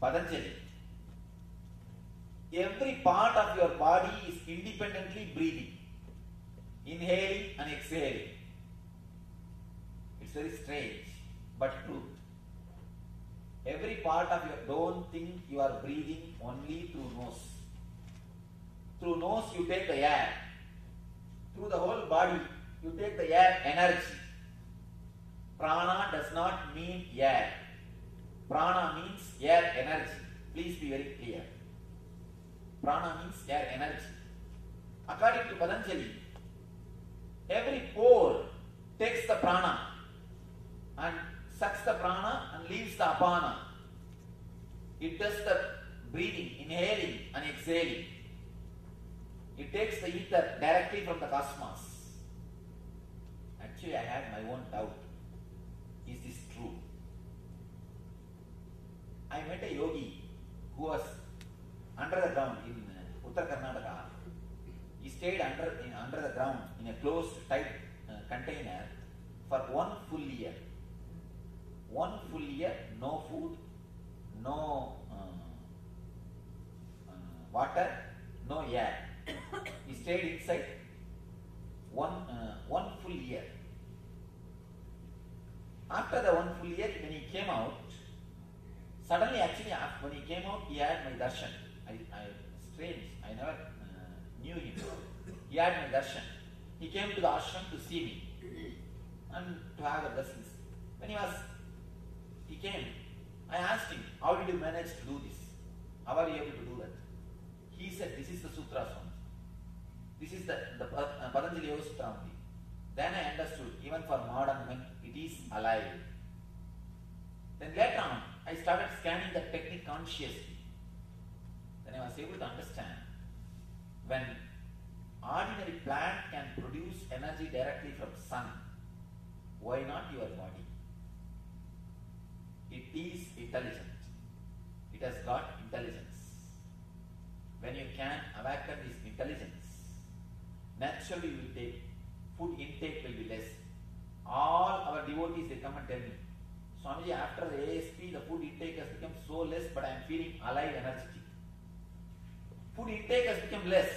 Patanjali. Every part of your body is independently breathing, inhaling and exhaling. It's very strange, but true. Every part of your, don't think you are breathing only through nose. Through nose you take the air. Through the whole body you take the air energy. Prana does not mean air. Prana means air energy. Please be very clear. Prana means air energy. According to Patanjali, every pore takes the prana and sucks the prana and leaves the apana. It does the breathing, inhaling and exhaling. It takes the ether directly from the cosmos. Actually, I had my own doubt. Is this true? I met a yogi who was under the ground in Uttar Karnataka. He stayed under the ground in a closed, tight container for 1 full year. 1 full year, no food, no water, no air. He stayed inside one full year. After the 1 full year, when he came out, suddenly actually when he came out, he had my darshan. Strange, I never knew him. He had my darshan. He came to the ashram to see me and to have the blessings. When he came, I asked him, how did you manage to do this? How are you able to do that? He said, this is the Sutra Swami. This is the Patanjali Yoga Sutra only. Then I understood, even for modern men, it is alive. Then later on, I started scanning the technique consciously. Then I was able to understand, when ordinary plant can produce energy directly from sun, why not your body? It is intelligent. It has got intelligence. When you can awaken this intelligence, naturally you will take, food intake will be less. All our devotees, they come and tell me, Swamiji, after the ASP, the food intake has become so less, but I am feeling alive, energetic. Food intake has become less.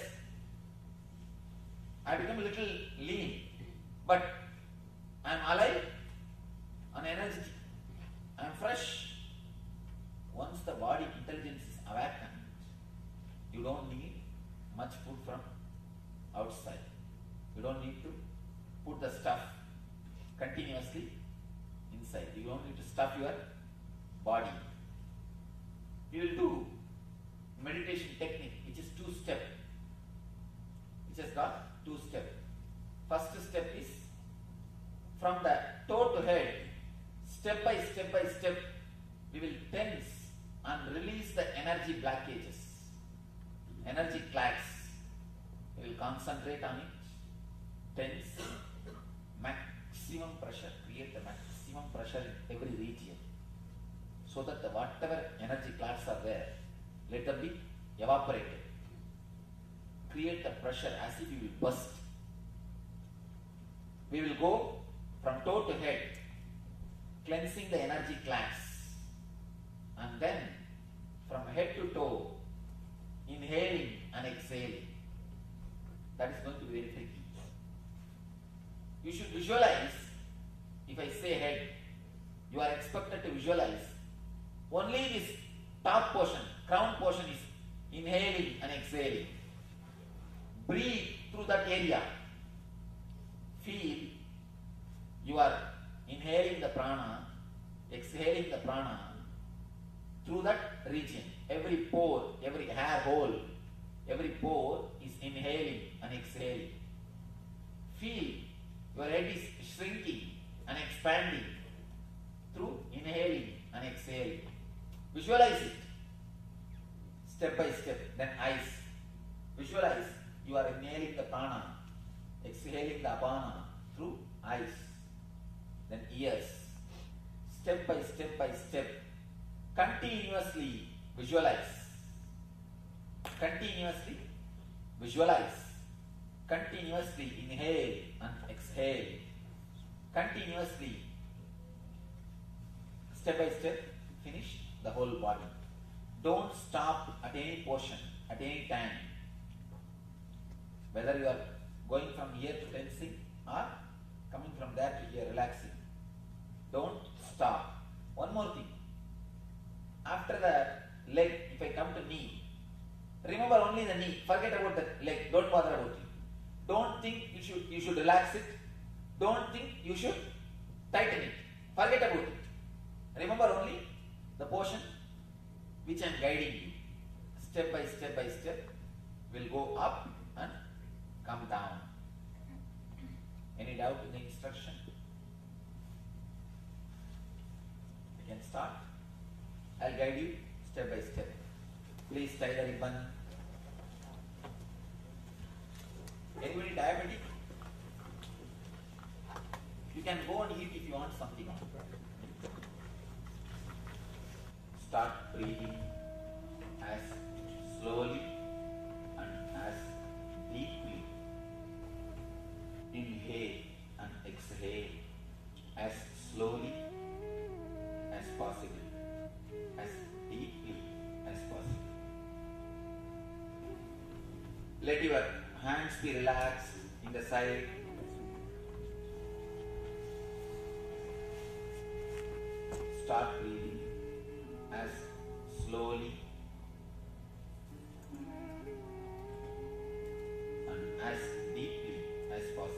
I become a little lean, but I am alive and energetic. I am fresh. Once the body intelligence is awakened, you don't need much food from outside. You don't need to put the stuff continuously inside. You don't need to stuff your body. You will do meditation technique, which is 2-step. Which has got 2 steps. First step is from the toe to head, step by step, we will tense and release the energy blockages, energy clots. We will concentrate on it, tense, maximum pressure, create the maximum pressure in every region, so that the whatever energy clots are there, let them be evaporated. Create the pressure as if you will burst. We will go from toe to head, cleansing the energy clots, and then from head to toe, inhaling and exhaling. That is going to be very tricky. You should visualize. If I say head, you are expected to visualize only this top portion, crown portion is inhaling and exhaling. Breathe through that area. Feel you are inhaling the prana, exhaling the prana through that region. Every pore, every hair hole, every pore is inhaling and exhaling. Feel your head is shrinking and expanding through inhaling and exhaling. Visualize it step by step. Then eyes. Visualize you are inhaling the prana, exhaling the apana through eyes. Then ears. Step by step. Continuously visualize. Continuously visualize. Continuously inhale and exhale. Continuously, step by step, finish the whole body. Don't stop at any portion, at any time. Whether you are going from here to tensing or coming from there to here relaxing. Don't stop. One more thing. After the leg, if I come to knee, remember only the knee. Forget about the leg. Don't bother about it. Don't think you should relax it. Don't think you should tighten it. Forget about it. Remember only the portion which I am guiding you. Step by step by step will go up and come down. Any doubt in the instruction? We can start. I'll guide you step by step. Please tie the ribbon. Anybody diabetic? You can go and eat if you want something. Start breathing as slowly and as deeply. Inhale and exhale as slowly as possible, as deeply as possible. Let your hands be relaxed in the side. Start breathing as slowly and as deeply as possible.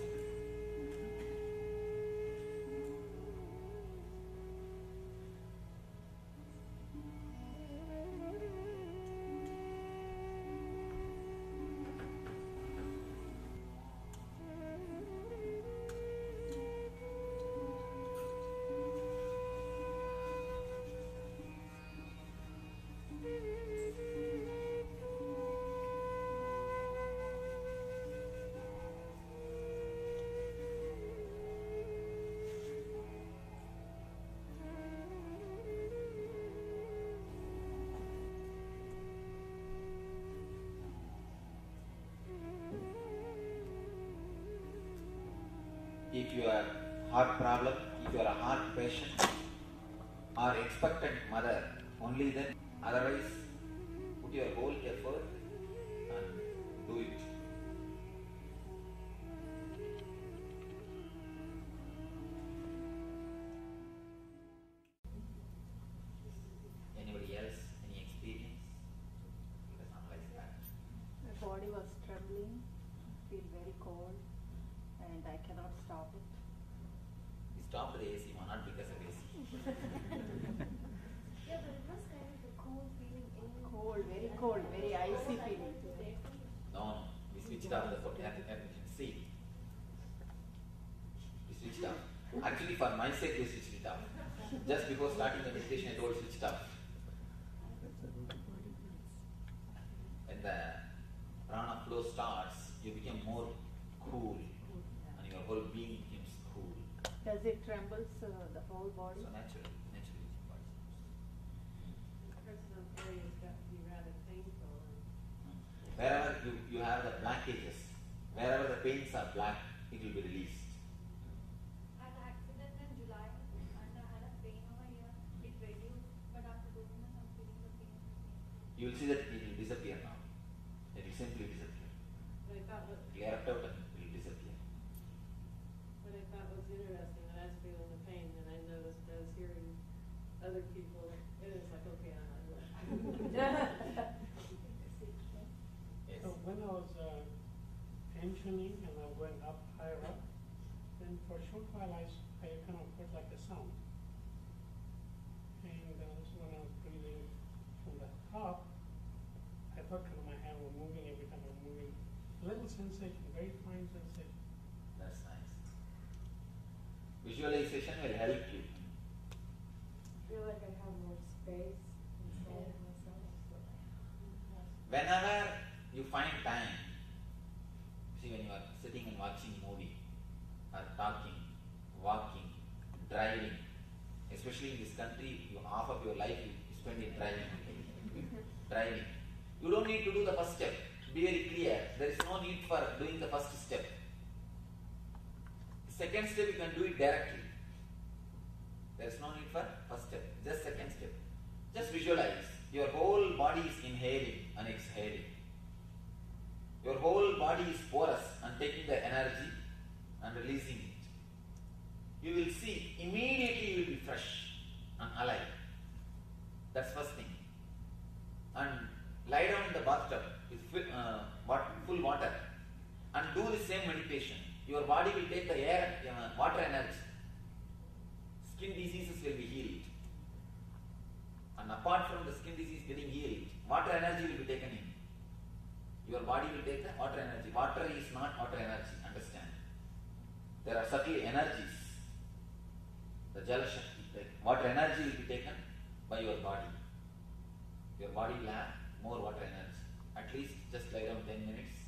If you are heart problem, if you are a heart patient or expectant mother, only then. Otherwise, put your whole effort and do it. Anybody else? Any experience? Because not like that. My body was trembling, feel very cold, and I cannot stop it. We stopped the AC, not because of AC. Yeah, but it was kind of a cool feeling in Cold, very icy feeling. No, we switched off the see. We switched off. Actually, for my sake, we switched it off. Just before starting the meditation, I told switched off. When the prana flow starts, you become more cool, and your whole being becomes cool. Does it trembles the whole body? So naturally. Personal areas got to be rather painful. Wherever you have the blockages, wherever the pains are black, it will be released. I had an accident in July and I had a pain over here. It reduced, but after doing this, I'm feeling the pain. You will see that it will disappear now. It will simply disappear. What I thought was, Clear up and it will disappear. what I thought was interesting, when I was feeling the pain, and I noticed I was hearing other people, it was like, okay, I'm not Yes. So when I was tensioning and I'm going up, higher up, then for a short while I kind of heard like a sound. And this is when I was breathing from the top, I thought kind of my hand was moving every time I'm moving. Little sensation, very fine sensation. That's nice. Visualization will help you. I feel like I have more space inside of myself. Whenever you find time, see when you are sitting and watching movie, or talking, walking, driving, especially in this country, half of your life you spend in driving. Driving. You don't need to do the first step. Be very clear. There is no need for doing the first step. Second step you can do it directly. There is no need for first step. Just second step. Just visualize your whole inhaling and exhaling. Your whole body is porous and taking the energy and releasing it. You will see, immediately you will be fresh and alive. That's first thing. And lie down in the bathtub with full water and do the same meditation. Your body will take the air, water energy. Skin diseases will be healed. And apart from the skin disease getting healed, water energy will be taken in. Your body will take the water energy. Water is not water energy, understand. There are subtle energies. The Jala Shakti, the water energy will be taken by your body. Your body will have more water energy. At least just lie down 10 minutes